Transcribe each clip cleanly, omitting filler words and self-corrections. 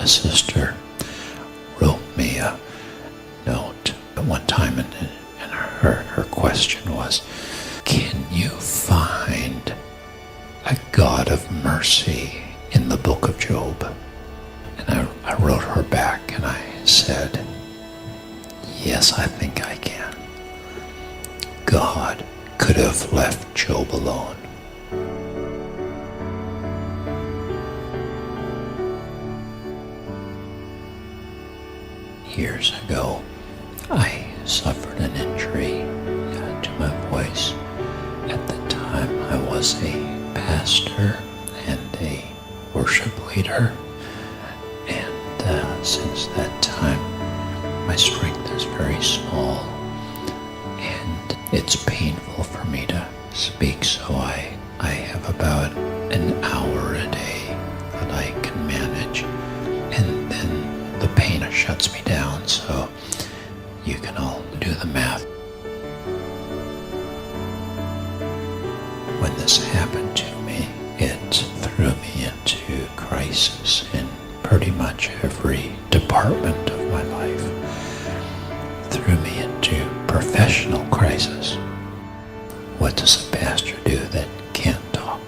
A sister wrote me a note at one time, and her question was, can you find a God of mercy in the book of Job? And I wrote her back and I said, yes, I think I can. God could have left Job alone. Years ago, I suffered an injury to my voice. At the time, I was a pastor and a worship leader, and since that time, my strength is very small, and it's painful for me to speak, so I have about an hour a day that I can manage, and then the pain shuts me down, so you can all do the math. When this happened to me, it threw me into crisis in pretty much every department of my life. It threw me into professional crisis. What does a pastor do that can't talk?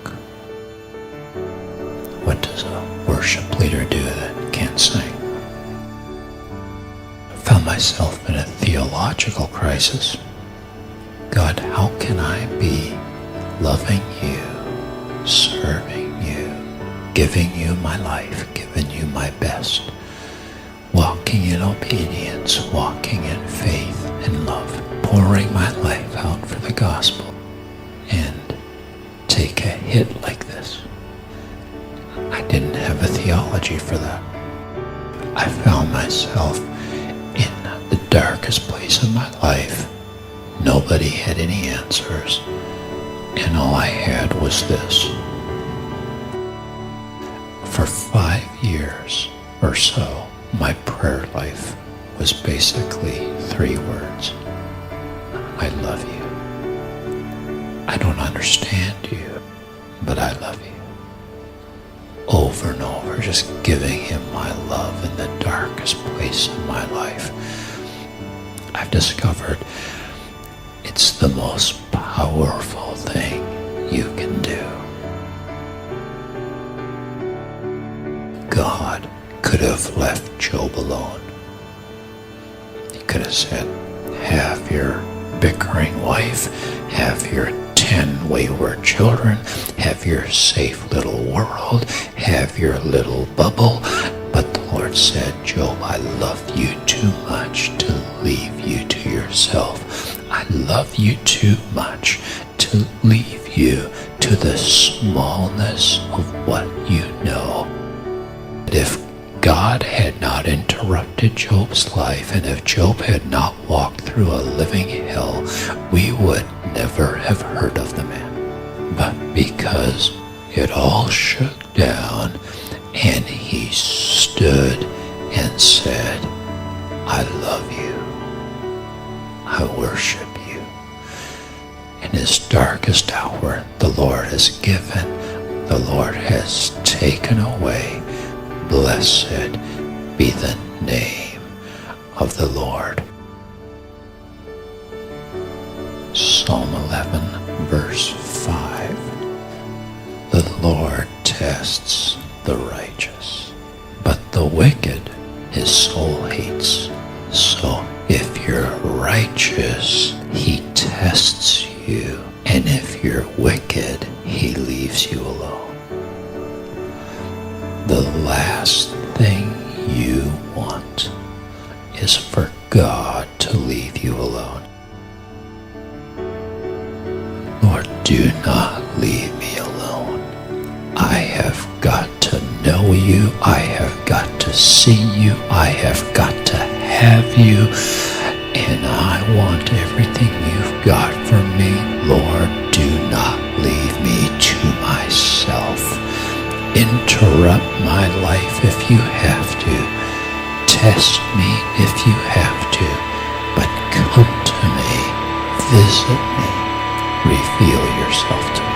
What does a worship leader do that can't sing? I found myself in a theological crisis. God, how can I be loving you, serving you, giving you my life, giving you my best, walking in obedience, walking in faith and love, pouring my life out for the gospel, and take a hit like this? I didn't have a theology for that. I found myself in the darkest place of my life. Nobody had any answers, and all I had was this. For 5 years or so, my prayer life was basically 3 words. I love you. I don't understand you, but I love you. Over and over, just giving him my love in the darkest place of my life. I've discovered it's the most powerful thing you can do. God could have left Job alone. He could have said, have your bickering wife, have your 10 wayward children, have your safe little world, have your little bubble. But the Lord said, Job, I love you too much to leave you to yourself. I love you too much to leave you to the smallness of what you know. If God had not interrupted Job's life, and if Job had not walked through a living hell, we would never have heard of the man. But because it all shook down, and he stood and said, I love you. I worship you. In his darkest hour, the Lord has given, the Lord has taken away. Blessed be the name of the Lord. Psalm 11, verse 5. The Lord tests the righteous, but the wicked his soul hates. So if you're righteous, he tests you, and if you're wicked, he leaves you alone. The last thing you want is for God to leave you alone. Lord, do not leave me alone. I have got to know you. I have got to see you. I have got to have you. And I want everything you've got for me. Lord, do not leave me to myself. Interrupt my life if you have to. Test me if you have to. But come to me. Visit me. Reveal yourself to me.